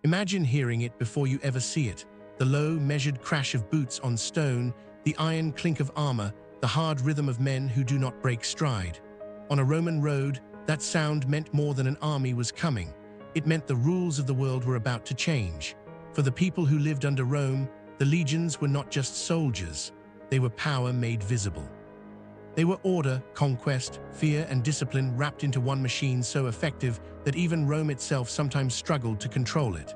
Imagine hearing it before you ever see it. The low, measured crash of boots on stone, the iron clink of armor, the hard rhythm of men who do not break stride. On a Roman road, that sound meant more than an army was coming. It meant the rules of the world were about to change. For the people who lived under Rome, the legions were not just soldiers. They were power made visible. They were order, conquest, fear, and discipline wrapped into one machine so effective that even Rome itself sometimes struggled to control it.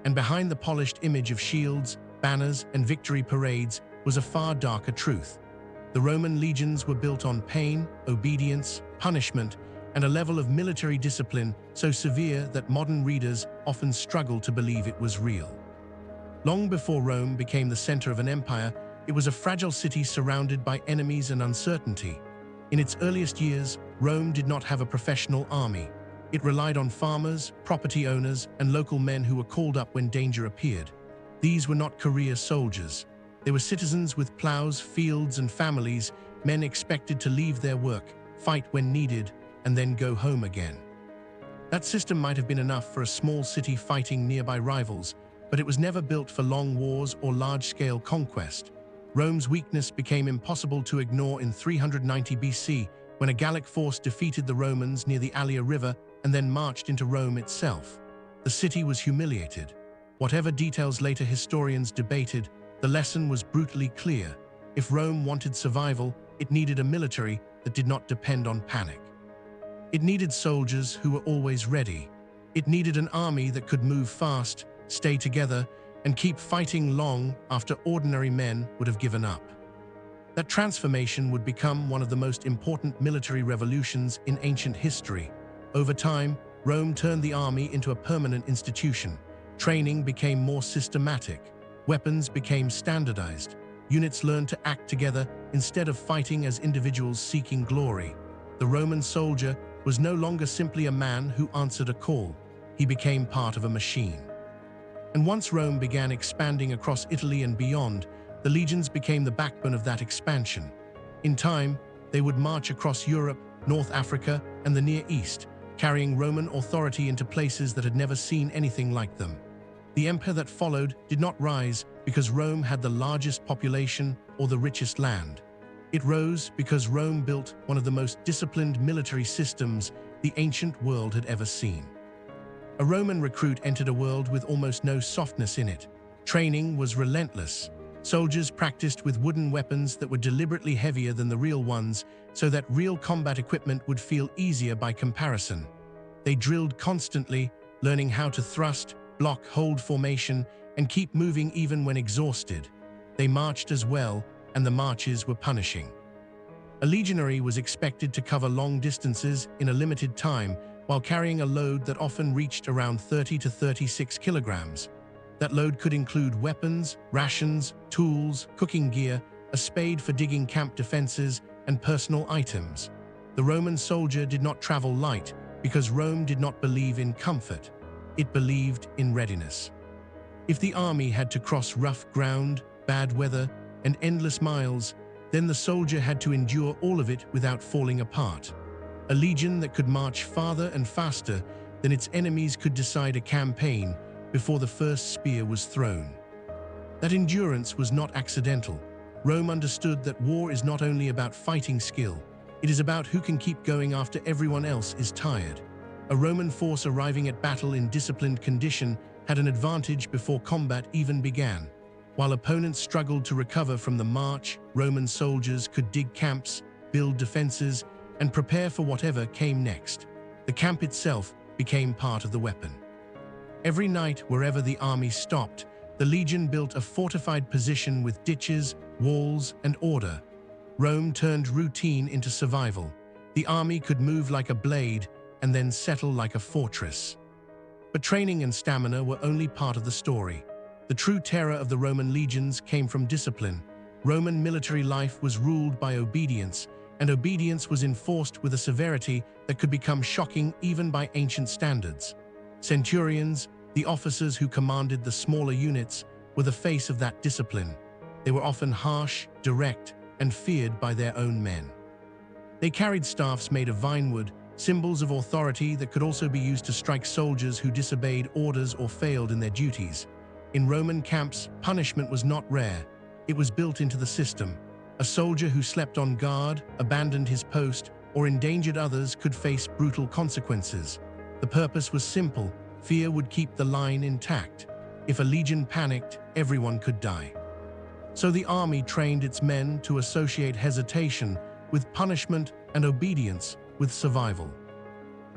And behind the polished image of shields, banners, and victory parades was a far darker truth. The Roman legions were built on pain, obedience, punishment, and a level of military discipline so severe that modern readers often struggle to believe it was real. Long before Rome became the center of an empire, it was a fragile city surrounded by enemies and uncertainty. In its earliest years, Rome did not have a professional army. It relied on farmers, property owners, and local men who were called up when danger appeared. These were not career soldiers. They were citizens with plows, fields, and families, men expected to leave their work, fight when needed, and then go home again. That system might have been enough for a small city fighting nearby rivals, but it was never built for long wars or large-scale conquest. Rome's weakness became impossible to ignore in 390 BC, when a Gallic force defeated the Romans near the Allia River and then marched into Rome itself. The city was humiliated. Whatever details later historians debated, the lesson was brutally clear. If Rome wanted survival, it needed a military that did not depend on panic. It needed soldiers who were always ready. It needed an army that could move fast, stay together, and keep fighting long after ordinary men would have given up. That transformation would become one of the most important military revolutions in ancient history. Over time, Rome turned the army into a permanent institution. Training became more systematic. Weapons became standardized. Units learned to act together instead of fighting as individuals seeking glory. The Roman soldier was no longer simply a man who answered a call. He became part of a machine. And once Rome began expanding across Italy and beyond, the legions became the backbone of that expansion. In time, they would march across Europe, North Africa, and the Near East, carrying Roman authority into places that had never seen anything like them. The empire that followed did not rise because Rome had the largest population or the richest land. It rose because Rome built one of the most disciplined military systems the ancient world had ever seen. A Roman recruit entered a world with almost no softness in it. Training was relentless. Soldiers practiced with wooden weapons that were deliberately heavier than the real ones so that real combat equipment would feel easier by comparison. They drilled constantly, learning how to thrust, block, hold formation, and keep moving even when exhausted. They marched as well, and the marches were punishing. A legionary was expected to cover long distances in a limited time, while carrying a load that often reached around 30 to 36 kilograms. That load could include weapons, rations, tools, cooking gear, a spade for digging camp defenses, and personal items. The Roman soldier did not travel light because Rome did not believe in comfort. It believed in readiness. If the army had to cross rough ground, bad weather, and endless miles, then the soldier had to endure all of it without falling apart. A legion that could march farther and faster than its enemies could decide a campaign before the first spear was thrown. That endurance was not accidental. Rome understood that war is not only about fighting skill, it is about who can keep going after everyone else is tired. A Roman force arriving at battle in disciplined condition had an advantage before combat even began. While opponents struggled to recover from the march, Roman soldiers could dig camps, build defenses, and prepare for whatever came next. The camp itself became part of the weapon. Every night, wherever the army stopped, the legion built a fortified position with ditches, walls, and order. Rome turned routine into survival. The army could move like a blade and then settle like a fortress. But training and stamina were only part of the story. The true terror of the Roman legions came from discipline. Roman military life was ruled by obedience, and obedience was enforced with a severity that could become shocking even by ancient standards. Centurions, the officers who commanded the smaller units, were the face of that discipline. They were often harsh, direct, and feared by their own men. They carried staffs made of vinewood, symbols of authority that could also be used to strike soldiers who disobeyed orders or failed in their duties. In Roman camps, punishment was not rare. It was built into the system. A soldier who slept on guard, abandoned his post, or endangered others could face brutal consequences. The purpose was simple: fear would keep the line intact. If a legion panicked, everyone could die. So the army trained its men to associate hesitation with punishment and obedience with survival.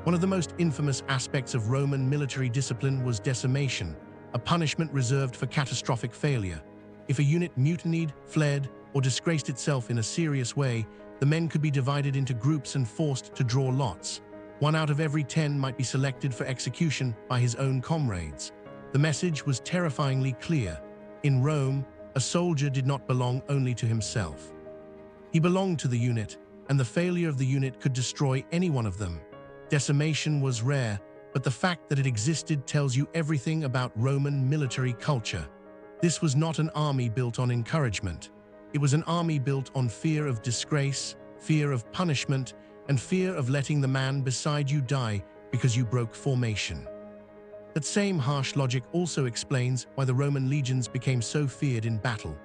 One of the most infamous aspects of Roman military discipline was decimation, a punishment reserved for catastrophic failure. If a unit mutinied, fled, or disgraced itself in a serious way, the men could be divided into groups and forced to draw lots. 1 out of every 10 might be selected for execution by his own comrades. The message was terrifyingly clear. In Rome, a soldier did not belong only to himself. He belonged to the unit, and the failure of the unit could destroy any one of them. Decimation was rare, but the fact that it existed tells you everything about Roman military culture. This was not an army built on encouragement. It was an army built on fear of disgrace, fear of punishment, and fear of letting the man beside you die because you broke formation. That same harsh logic also explains why the Roman legions became so feared in battle.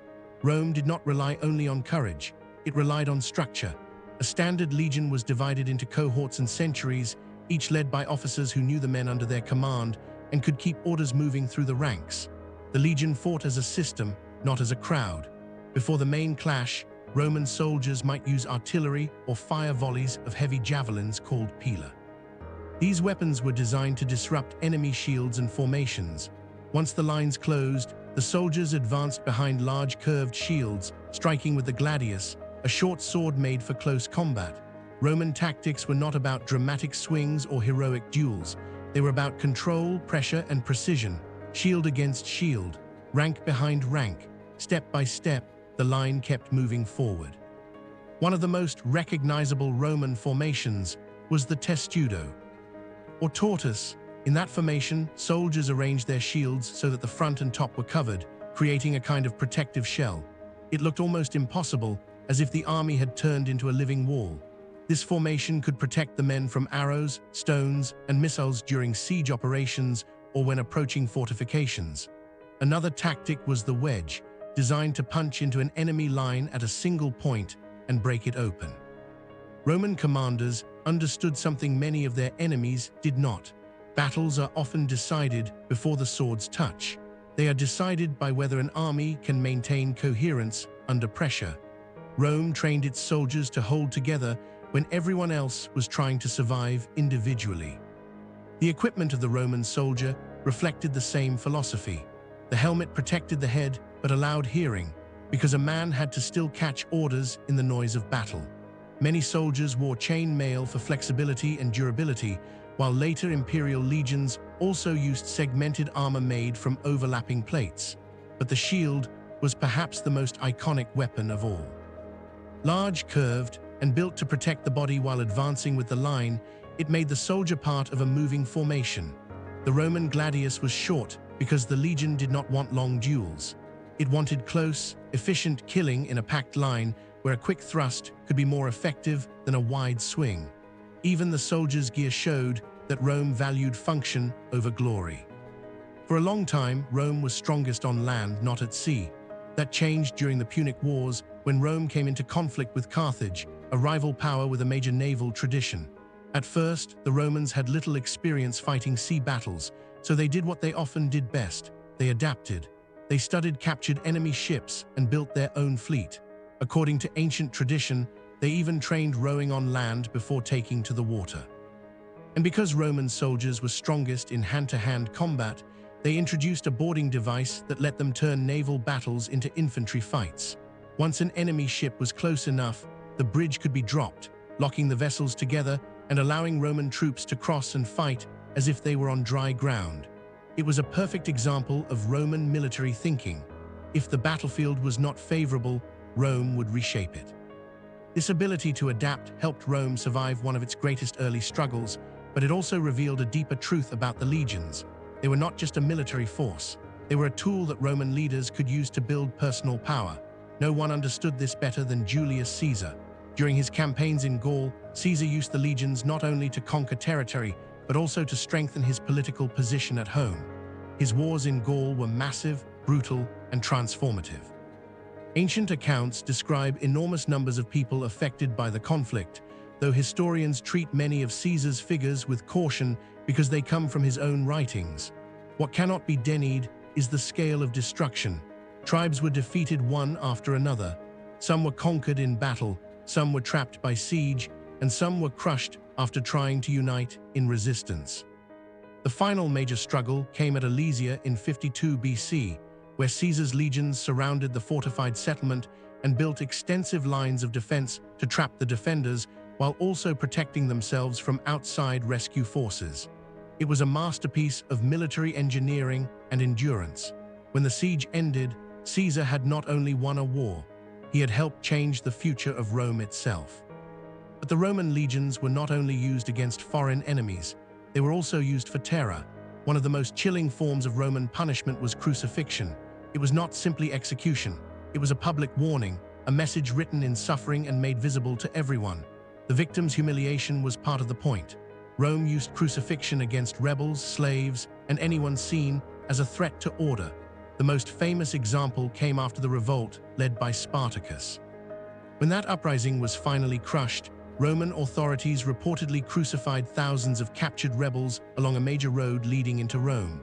Rome did not rely only on courage, it relied on structure. A standard legion was divided into cohorts and centuries, each led by officers who knew the men under their command and could keep orders moving through the ranks. The legion fought as a system, not as a crowd. Before the main clash, Roman soldiers might use artillery or fire volleys of heavy javelins called pila. These weapons were designed to disrupt enemy shields and formations. Once the lines closed, the soldiers advanced behind large curved shields, striking with the gladius, a short sword made for close combat. Roman tactics were not about dramatic swings or heroic duels. They were about control, pressure, and precision. Shield against shield, rank behind rank, step by step, the line kept moving forward. One of the most recognizable Roman formations was the testudo, or tortoise. In that formation, soldiers arranged their shields so that the front and top were covered, creating a kind of protective shell. It looked almost impossible, as if the army had turned into a living wall. This formation could protect the men from arrows, stones, and missiles during siege operations or when approaching fortifications. Another tactic was the wedge, designed to punch into an enemy line at a single point and break it open. Roman commanders understood something many of their enemies did not. Battles are often decided before the swords touch. They are decided by whether an army can maintain coherence under pressure. Rome trained its soldiers to hold together when everyone else was trying to survive individually. The equipment of the Roman soldier reflected the same philosophy. The helmet protected the head but allowed hearing, because a man had to still catch orders in the noise of battle. Many soldiers wore chain mail for flexibility and durability, while later imperial legions also used segmented armor made from overlapping plates. But the shield was perhaps the most iconic weapon of all. Large, curved, and built to protect the body while advancing with the line, it made the soldier part of a moving formation. The Roman gladius was short because the legion did not want long duels. It wanted close, efficient killing in a packed line where a quick thrust could be more effective than a wide swing. Even the soldier's gear showed that Rome valued function over glory. For a long time, Rome was strongest on land, not at sea. That changed during the Punic Wars when Rome came into conflict with Carthage, a rival power with a major naval tradition. At first, the Romans had little experience fighting sea battles, so they did what they often did best: they adapted. They studied captured enemy ships and built their own fleet. According to ancient tradition, they even trained rowing on land before taking to the water. And because Roman soldiers were strongest in hand-to-hand combat, they introduced a boarding device that let them turn naval battles into infantry fights. Once an enemy ship was close enough, the bridge could be dropped, locking the vessels together and allowing Roman troops to cross and fight as if they were on dry ground. It was a perfect example of Roman military thinking. If the battlefield was not favorable, Rome would reshape it. This ability to adapt helped Rome survive one of its greatest early struggles, but it also revealed a deeper truth about the legions. They were not just a military force. They were a tool that Roman leaders could use to build personal power. No one understood this better than Julius Caesar. During his campaigns in Gaul, Caesar used the legions not only to conquer territory, but also to strengthen his political position at home. His wars in Gaul were massive, brutal, and transformative. Ancient accounts describe enormous numbers of people affected by the conflict, though historians treat many of Caesar's figures with caution because they come from his own writings. What cannot be denied is the scale of destruction. Tribes were defeated one after another. Some were conquered in battle, some were trapped by siege, and some were crushed after trying to unite in resistance. The final major struggle came at Alesia in 52 BC, where Caesar's legions surrounded the fortified settlement and built extensive lines of defense to trap the defenders while also protecting themselves from outside rescue forces. It was a masterpiece of military engineering and endurance. When the siege ended, Caesar had not only won a war, he had helped change the future of Rome itself. But the Roman legions were not only used against foreign enemies, they were also used for terror. One of the most chilling forms of Roman punishment was crucifixion. It was not simply execution. It was a public warning, a message written in suffering and made visible to everyone. The victim's humiliation was part of the point. Rome used crucifixion against rebels, slaves, and anyone seen as a threat to order. The most famous example came after the revolt led by Spartacus. When that uprising was finally crushed, Roman authorities reportedly crucified thousands of captured rebels along a major road leading into Rome.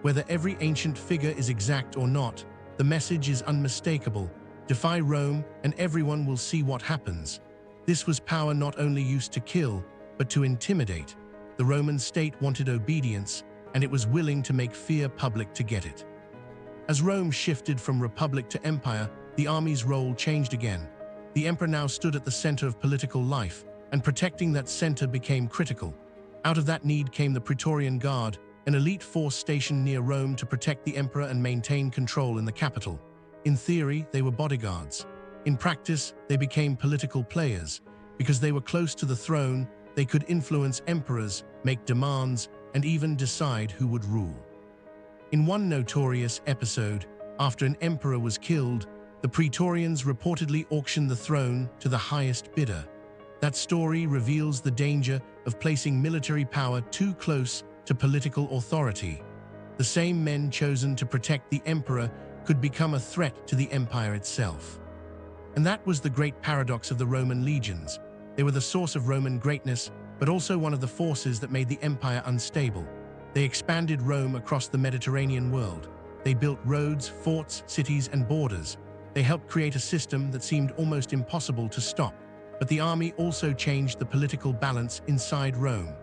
Whether every ancient figure is exact or not, the message is unmistakable. Defy Rome and everyone will see what happens. This was power not only used to kill, but to intimidate. The Roman state wanted obedience, and it was willing to make fear public to get it. As Rome shifted from republic to empire, the army's role changed again. The emperor now stood at the center of political life, and protecting that center became critical. Out of that need came the Praetorian Guard, an elite force stationed near Rome to protect the emperor and maintain control in the capital. In theory, they were bodyguards. In practice, they became political players. Because they were close to the throne, they could influence emperors, make demands, and even decide who would rule. In one notorious episode, after an emperor was killed, the Praetorians reportedly auctioned the throne to the highest bidder. That story reveals the danger of placing military power too close to political authority. The same men chosen to protect the emperor could become a threat to the empire itself. And that was the great paradox of the Roman legions. They were the source of Roman greatness, but also one of the forces that made the empire unstable. They expanded Rome across the Mediterranean world. They built roads, forts, cities, and borders. They helped create a system that seemed almost impossible to stop. But the army also changed the political balance inside Rome.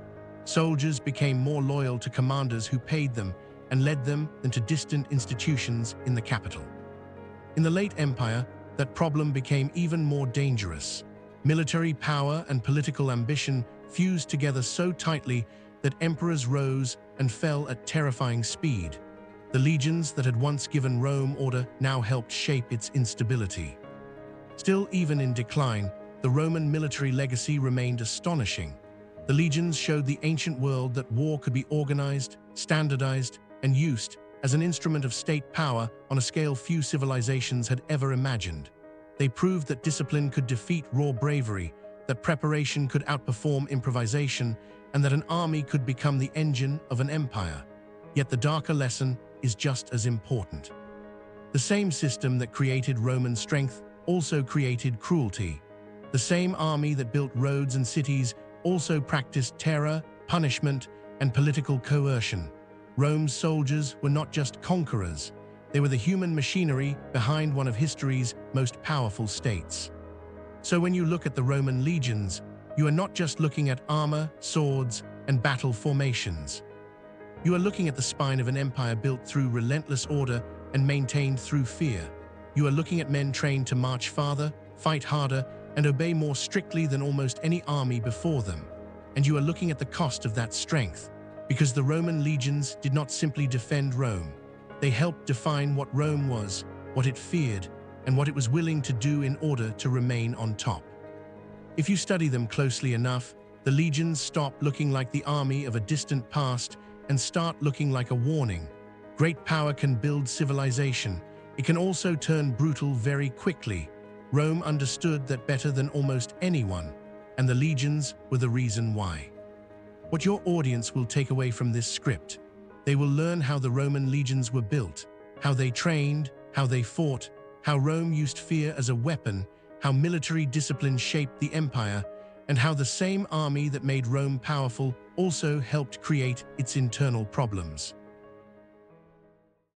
Soldiers became more loyal to commanders who paid them and led them than to distant institutions in the capital. In the late empire, that problem became even more dangerous. Military power and political ambition fused together so tightly that emperors rose and fell at terrifying speed. The legions that had once given Rome order now helped shape its instability. Still, even in decline, the Roman military legacy remained astonishing. The legions showed the ancient world that war could be organized, standardized, and used as an instrument of state power on a scale few civilizations had ever imagined. They proved that discipline could defeat raw bravery, that preparation could outperform improvisation, and that an army could become the engine of an empire. Yet the darker lesson is just as important. The same system that created Roman strength also created cruelty. The same army that built roads and cities also practiced terror, punishment, and political coercion. Rome's soldiers were not just conquerors. They were the human machinery behind one of history's most powerful states. So when you look at the Roman legions, you are not just looking at armor, swords, and battle formations. You are looking at the spine of an empire built through relentless order and maintained through fear. You are looking at men trained to march farther, fight harder, and obey more strictly than almost any army before them. And you are looking at the cost of that strength, because the Roman legions did not simply defend Rome. They helped define what Rome was, what it feared, and what it was willing to do in order to remain on top. If you study them closely enough, the legions stop looking like the army of a distant past and start looking like a warning. Great power can build civilization. It can also turn brutal very quickly. Rome understood that better than almost anyone, and the legions were the reason why. What your audience will take away from this script: they will learn how the Roman legions were built, how they trained, how they fought, how Rome used fear as a weapon, how military discipline shaped the empire, and how the same army that made Rome powerful also helped create its internal problems.